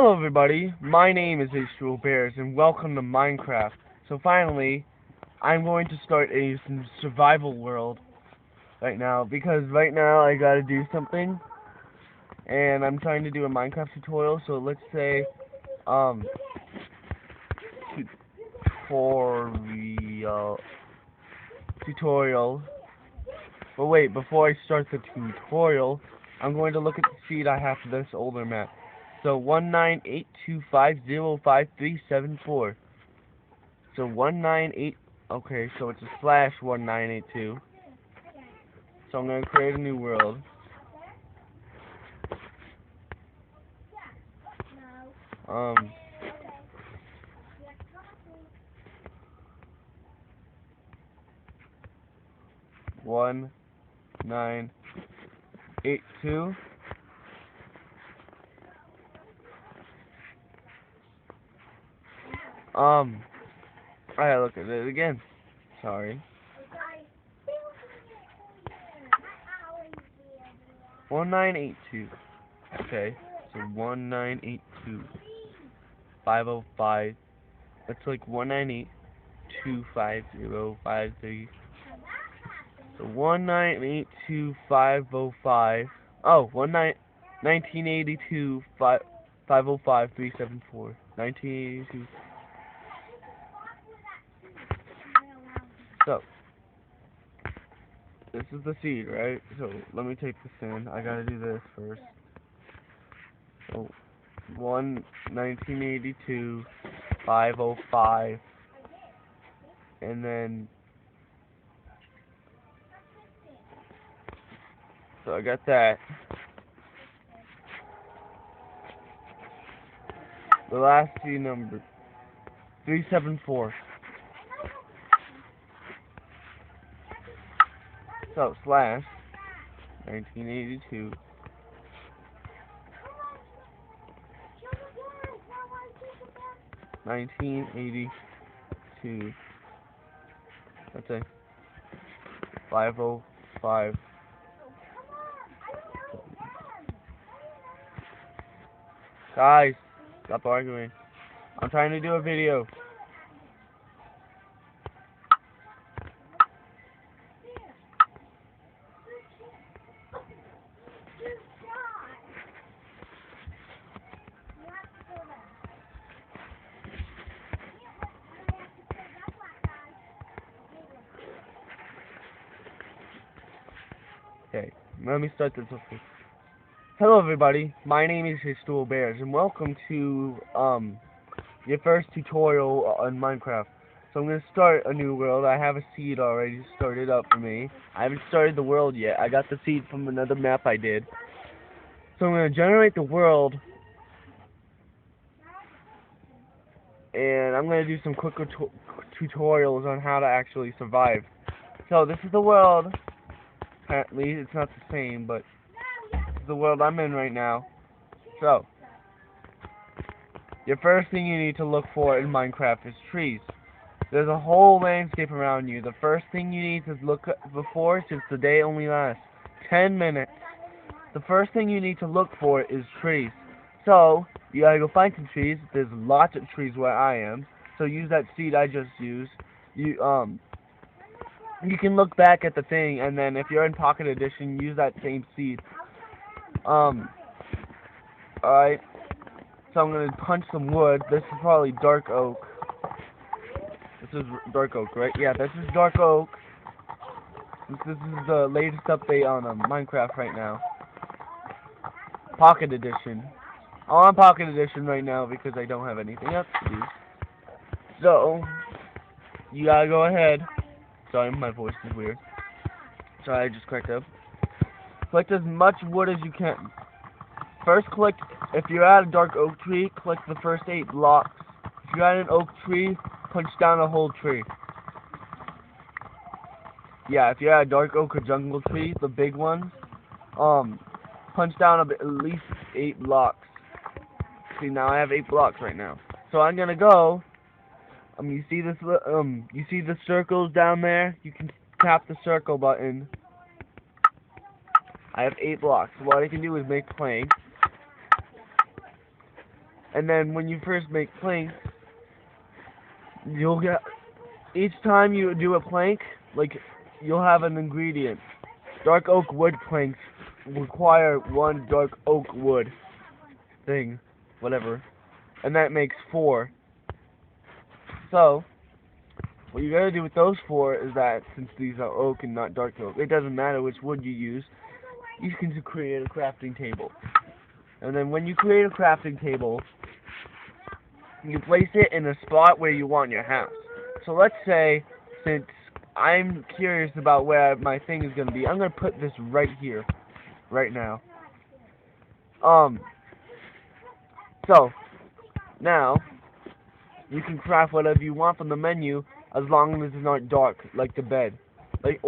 Hello everybody, my name is H2O Bears and welcome to Minecraft. So finally, I'm going to start a survival world right now because right now I gotta do something and I'm trying to do a Minecraft tutorial. So let's say tutorial. But wait, before I start the tutorial, I'm going to look at the seed I have for this older map. So 19825055374. So 198. Okay, so it's a slash 1982. So I'm gonna create a new world. Um. 1982. I gotta look at it again. Sorry. 1982. Okay, so 1982. 505. That's like 198250553. So 1982505. Oh, 1982 505 374. 1982. So this is the seed, right? So let me take this in. I gotta do this first. So 1982 505, and then so I got that. The last seed number 374. So slash 1982. Let's say 505. Guys, stop arguing. I'm trying to do a video. Okay, let me start this with this. Hello everybody, my name is H2O Bears and welcome to your first tutorial on Minecraft. So I'm gonna start a new world. I have a seed already started up for me. I haven't started the world yet. I got the seed from another map I did. So I'm gonna generate the world and I'm gonna do some quick tutorials on how to actually survive. So this is the world. Apparently it's not the same, but this is the world I'm in right now. So your first thing you need to look for in Minecraft is trees. There's a whole landscape around you. The first thing you need to look before, since the day only lasts 10 minutes, the first thing you need to look for is trees. So you gotta go find some trees. There's lots of trees where I am. So use that seed I just used. You can look back at the thing, and then if you're in Pocket Edition, use that same seed. Alright. So I'm gonna punch some wood. This is probably dark oak. This is dark oak, right? Yeah, this is dark oak. This is the latest update on Minecraft right now. Pocket Edition. I'm on Pocket Edition right now because I don't have anything else to do. So you gotta go ahead. Sorry, my voice is weird. Sorry, I just cracked up. Collect as much wood as you can. First, collect. If you're at a dark oak tree, collect the first 8 blocks. If you're at an oak tree, punch down a whole tree. Yeah, if you're at a dark oak or jungle tree, the big ones, punch down at least 8 blocks. See, now I have 8 blocks right now. So I'm gonna go. You see this? You see the circles down there? You can tap the circle button. I have 8 blocks. So what I can do is make planks. And then when you first make planks, you'll get, each time you do a plank, like, you'll have an ingredient. Dark oak wood planks require one dark oak wood thing, whatever, and that makes 4. So, what you gotta do with those 4 is that, since these are oak and not dark oak, it doesn't matter which wood you use, you can create a crafting table. And then when you create a crafting table, you place it in a spot where you want your house. So let's say, since I'm curious about where my thing is gonna be, I'm gonna put this right here, right now. So, now, you can craft whatever you want from the menu, as long as it's not dark, like the bed. Like,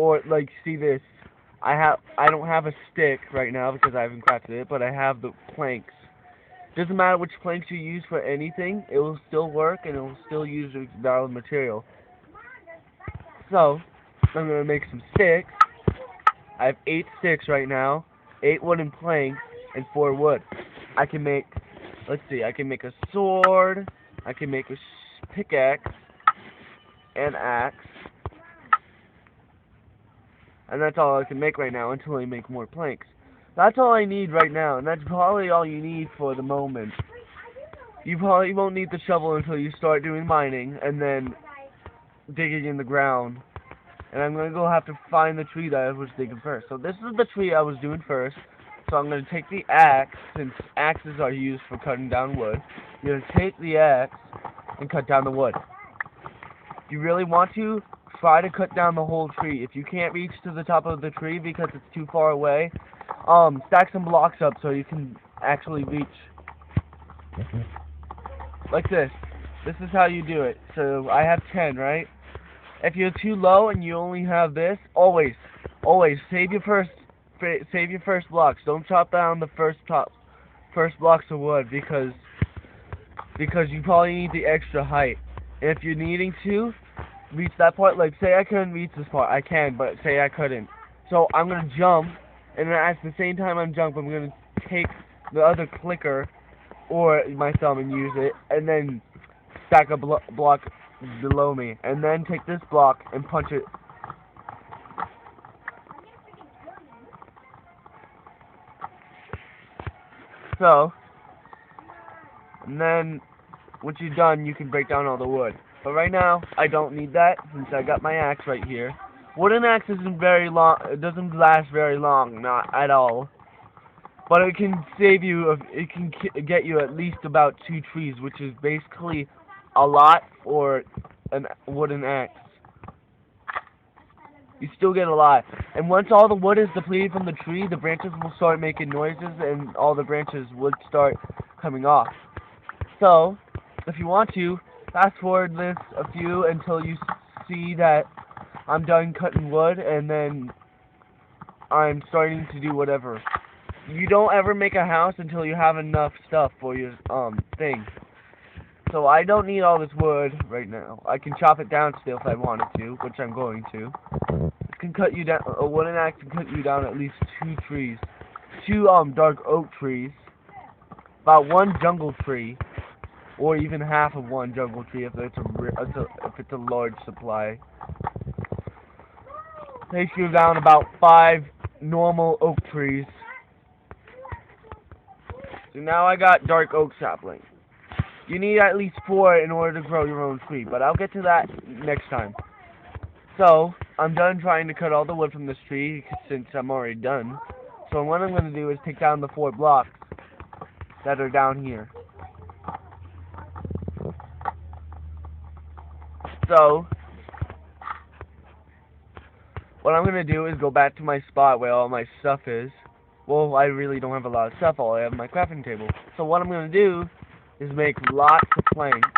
see this, I don't have a stick right now because I haven't crafted it, but I have the planks. Doesn't matter which planks you use for anything, it will still work and it will still use the valid material. So, I'm gonna make some sticks. I have 8 sticks right now, 8 wooden planks, and 4 wood. I can make, let's see, I can make a sword, I can make a pickaxe, an axe, and that's all I can make right now until I make more planks. That's all I need right now, and that's probably all you need for the moment. You probably won't need the shovel until you start doing mining, and then digging in the ground. And I'm gonna have to find the tree that I was digging first. So this is the tree I was doing first. So I'm gonna take the axe, since axes are used for cutting down wood. You're gonna take the axe and cut down the wood. If you really want to, try to cut down the whole tree. If you can't reach to the top of the tree because it's too far away, stack some blocks up so you can actually reach. Like this. This is how you do it. So I have 10, right? If you're too low and you only have this, always save your first blocks. Don't chop down the first blocks of wood because you probably need the extra height. And if you're needing to reach that part, like say I couldn't reach this part, I can, but say I couldn't. So I'm gonna jump, and then at the same time I'm jumping, I'm gonna take the other clicker or my thumb and use it, and then stack a block below me, and then take this block and punch it. So, and then once you're done, you can break down all the wood. But right now, I don't need that since I got my axe right here. Wooden axe isn't very long. It doesn't last very long, not at all. But it can save you. It can get you at least about 2 trees, which is basically a lot for a wooden axe. You still get a lot. And once all the wood is depleted from the tree, the branches will start making noises, and all the branches would start coming off. So, if you want to, fast forward this a few until you see that I'm done cutting wood, and then I'm starting to do whatever. You don't ever make a house until you have enough stuff for your thing. So I don't need all this wood right now. I can chop it down still if I wanted to, which I'm going to. It can cut you down. A wooden axe can cut you down at least 2 trees, 2 dark oak trees, about 1 jungle tree, or even half of 1 jungle tree if it's a large supply. Takes you down about 5 normal oak trees. So now I got dark oak saplings. You need at least 4 in order to grow your own tree, but I'll get to that next time. So, I'm done trying to cut all the wood from this tree since I'm already done. So what I'm going to do is take down the 4 blocks that are down here. So, what I'm going to do is go back to my spot where all my stuff is. Well, I really don't have a lot of stuff. All I have is my crafting table. So what I'm going to do is make lots of planks.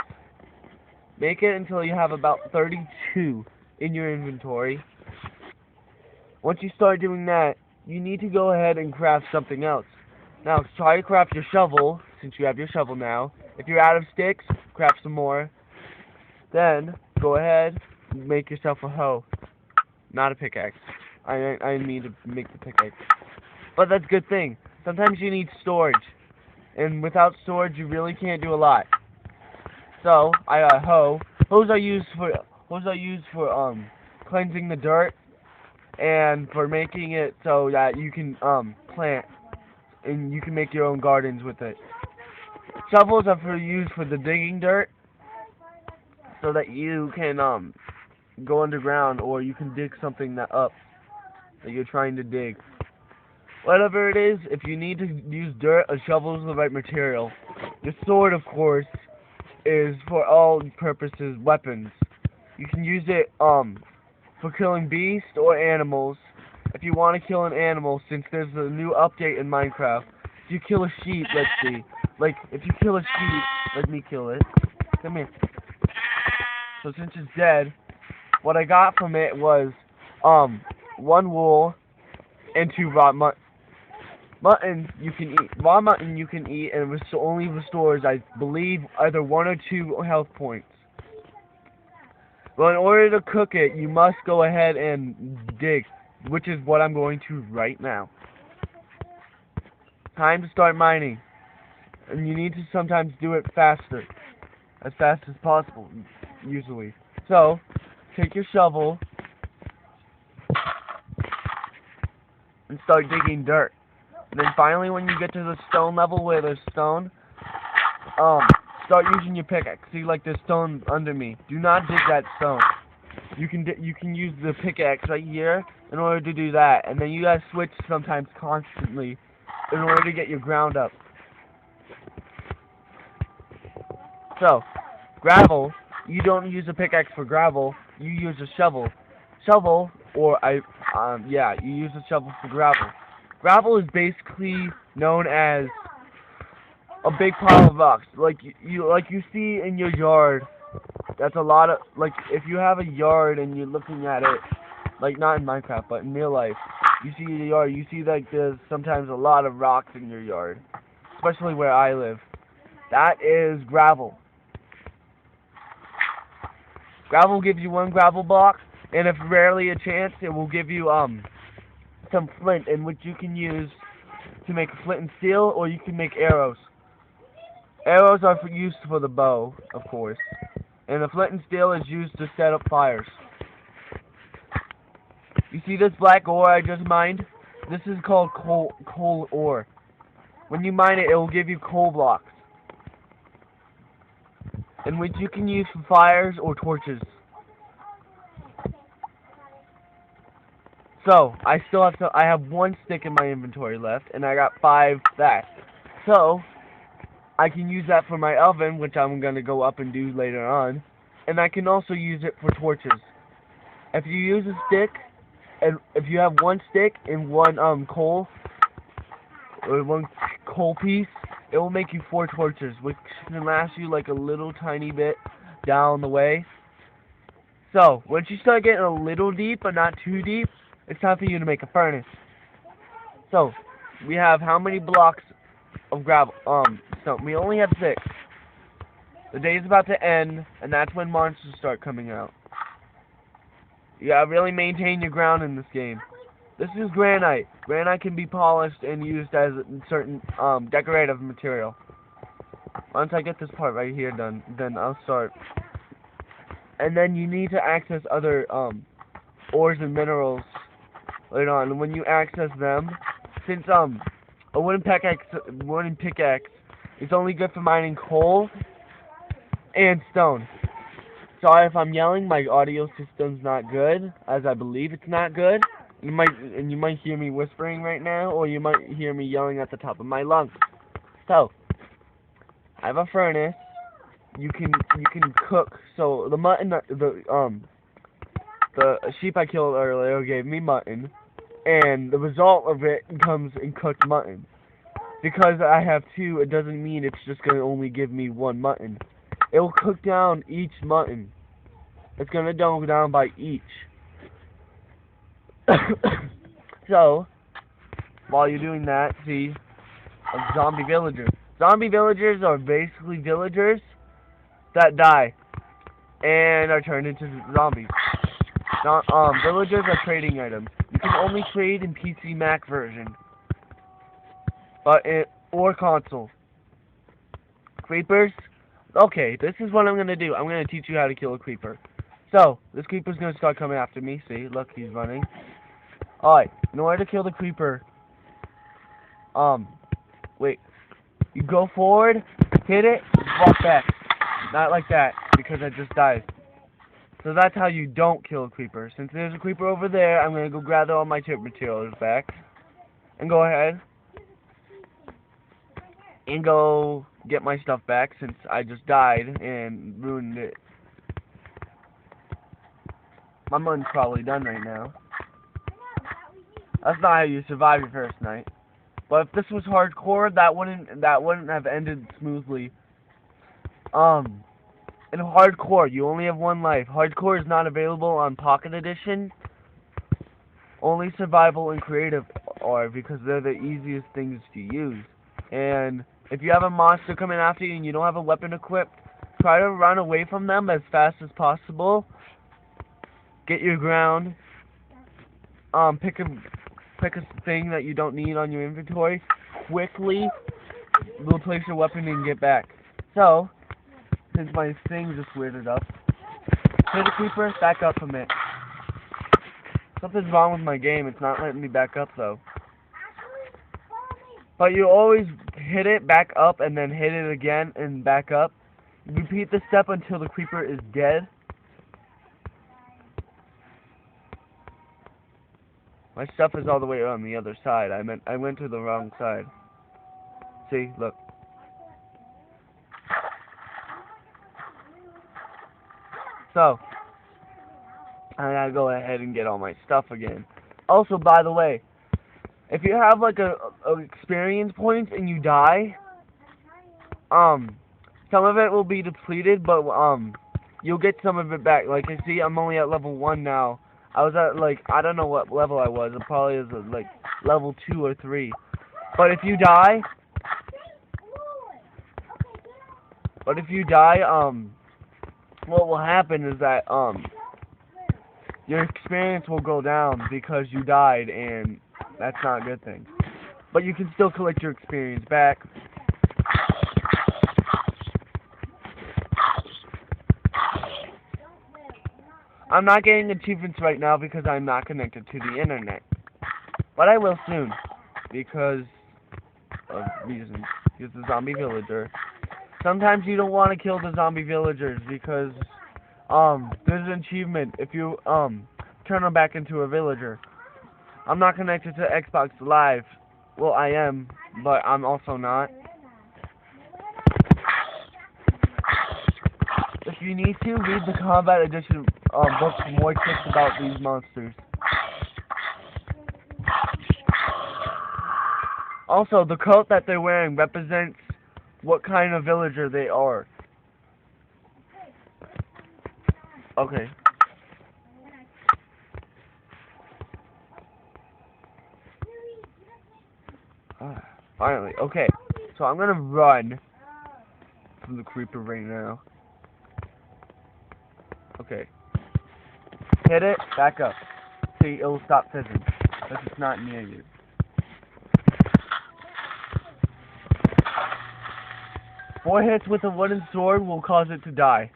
Make it until you have about 32 in your inventory. Once you start doing that, you need to go ahead and craft something else. Now, try to craft your shovel, since you have your shovel now. If you're out of sticks, craft some more. Then, go ahead and make yourself a hoe. Not a pickaxe. I need to make the pickaxe. But that's a good thing. Sometimes you need storage. and without storage, you really can't do a lot. So I got hoe. Hoes are used for cleansing the dirt and for making it so that you can plant and you can make your own gardens with it. Shovels are used for the digging dirt so that you can go underground, or you can dig something that you're trying to dig. Whatever it is, if you need to use dirt, a shovel is the right material. The sword, of course, is for all purposes weapons. You can use it for killing beasts or animals. If you want to kill an animal, since there's a new update in Minecraft, if you kill a sheep, let's see. Like, if you kill a sheep, let me kill it. Come here. So since it's dead, what I got from it was 1 wool and 2 raw mutton you can eat. Raw mutton you can eat, and it only restores, I believe, either 1 or 2 health points. Well, in order to cook it, you must go ahead and dig, which is what I'm going to right now. Time to start mining. And you need to sometimes do it faster. As fast as possible, usually. So, take your shovel and start digging dirt. And then finally, when you get to the stone level where there's stone, start using your pickaxe. See, like there's stone under me. Do not dig that stone. You can use the pickaxe right here in order to do that, and then you gotta switch sometimes constantly in order to get your ground up. So, gravel. You don't use a pickaxe for gravel. You use a shovel. You use a shovel for gravel. Gravel is basically known as a big pile of rocks, like you see in your yard. That's a lot of, like, if you have a yard and you're looking at it, like not in Minecraft but in real life, you see your yard. You see like there's sometimes a lot of rocks in your yard, especially where I live. That is gravel. Gravel gives you 1 gravel block, and if rarely a chance, it will give you some flint, in which you can use to make flint and steel, or you can make arrows. Arrows are used for the bow, of course, and the flint and steel is used to set up fires. You see this black ore I just mined? This is called coal ore. When you mine it, it will give you coal blocks, in which you can use for fires or torches. So, I have 1 stick in my inventory left, and I got 5 that. So, I can use that for my oven, which I'm going to go up and do later on, and I can also use it for torches. If you use a stick, and if you have 1 stick and 1 coal, or 1 coal piece, it will make you 4 torches, which can last you like a little tiny bit down the way. So, once you start getting a little deep, but not too deep, it's time for you to make a furnace. So, we have how many blocks of gravel? So we only have 6. The day is about to end, and that's when monsters start coming out. You gotta really maintain your ground in this game. This is granite. Granite can be polished and used as a certain decorative material. Once I get this part right here done, then I'll start. And then you need to access other ores and minerals later on. And when you access them, since a wooden pickaxe is only good for mining coal and stone. Sorry if I'm yelling. My audio system's not good, as I believe it's not good. You might hear me whispering right now, or you might hear me yelling at the top of my lungs. So, I have a furnace. You can cook. So the mutton, the sheep I killed earlier gave me mutton, and the result of it comes in cooked mutton. Because I have 2, it doesn't mean it's just gonna only give me 1 mutton. It will cook down each mutton. It's gonna go down by each. So, while you're doing that, see, a zombie villager. Zombie villagers are basically villagers that die and are turned into zombies. Villagers are trading items. You can only trade in PC Mac version, or console. Creepers? Okay, this is what I'm gonna do. I'm gonna teach you how to kill a creeper. So, this creeper's gonna start coming after me. See, look, he's running. Alright, in order to kill the creeper, wait. You go forward, hit it, walk back. Not like that, because I just died. So that's how you don't kill a creeper. Since there's a creeper over there, I'm gonna go gather all my chip materials back. And go ahead. And go get my stuff back, since I just died and ruined it. My money's probably done right now. That's not how you survive your first night. But if this was hardcore, that wouldn't have ended smoothly. In hardcore, you only have one life. Hardcore is not available on Pocket Edition. Only survival and creative are, because they're the easiest things to use. And if you have a monster coming after you and you don't have a weapon equipped, try to run away from them as fast as possible. Get your ground. Pick a thing that you don't need on your inventory. Quickly replace your weapon and get back. So, since my thing just weirded up, hit a creeper, back up from it. Something's wrong with my game. It's not letting me back up though. But you always hit it, back up, and then hit it again and back up. Repeat the step until the creeper is dead. My stuff is all the way on the other side. I went to the wrong side. See, look. So, I gotta go ahead and get all my stuff again. Also, by the way, if you have like a experience points and you die, some of it will be depleted, but you'll get some of it back. Like I see, I'm only at level 1 now. I was at like, I don't know what level I was. It probably is like level 2 or 3. But if you die, what will happen is that your experience will go down because you died, and that's not a good thing. But you can still collect your experience back. I'm not getting achievements right now because I'm not connected to the internet. But I will soon, because of reasons. Because the zombie villager. Sometimes you don't want to kill the zombie villagers because there's an achievement if you turn them back into a villager. I'm not connected to Xbox Live. Well, I am, but I'm also not. If you need to, read the Combat Edition book for more tips about these monsters. Also, the coat that they're wearing represents what kind of villager they are. Okay. Finally, okay. So I'm gonna run from the creeper right now. Okay. Hit it, back up. See, it'll stop fizzing. If it's not near you. Four hits with a wooden sword will cause it to die.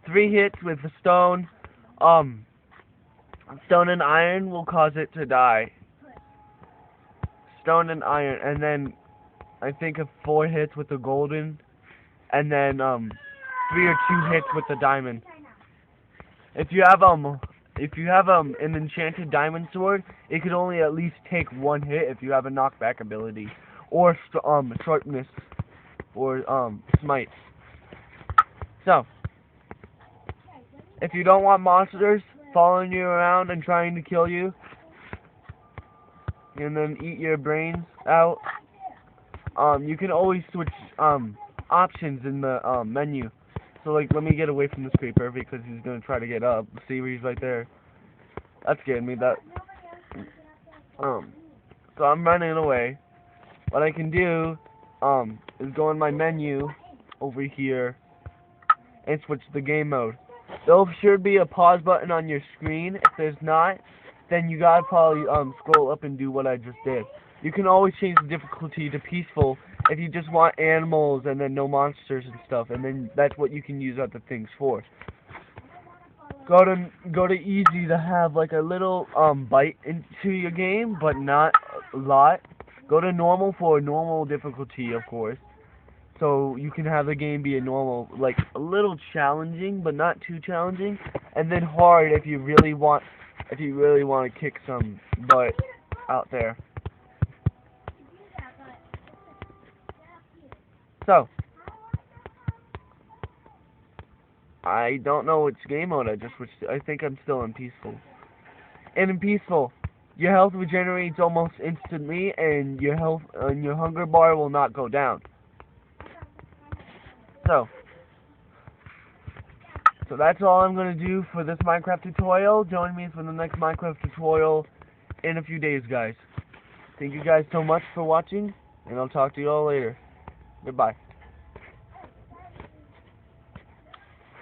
3 hits with a stone and iron will cause it to die. Stone and iron, and then I think of 4 hits with the golden, and then 3 or 2 hits with the diamond. If you have an enchanted diamond sword, it could only at least take 1 hit if you have a knockback ability, or sharpness, or smite. So, if you don't want monsters following you around and trying to kill you, and then eat your brains out, you can always switch options in the menu. So like, let me get away from this creeper because he's gonna try to get up. See where he's right there. That scared me. So I'm running away. What I can do is go in my menu over here and switch the game mode. There should be a pause button on your screen. If there's not, then you gotta probably scroll up and do what I just did. You can always change the difficulty to peaceful if you just want animals and then no monsters and stuff, and then that's what you can use other things for. Go to easy to have like a little bite into your game, but not a lot. Go to normal for normal difficulty, of course. So you can have the game be a normal, like a little challenging, but not too challenging, and then hard if you really want to kick some butt out there. So I don't know which game mode I just switched to. I think I'm still in peaceful. And in peaceful, your health regenerates almost instantly, and your hunger bar will not go down. So that's all I'm going to do for this Minecraft tutorial. Join me for the next Minecraft tutorial in a few days, guys. Thank you guys so much for watching, and I'll talk to you all later. Goodbye.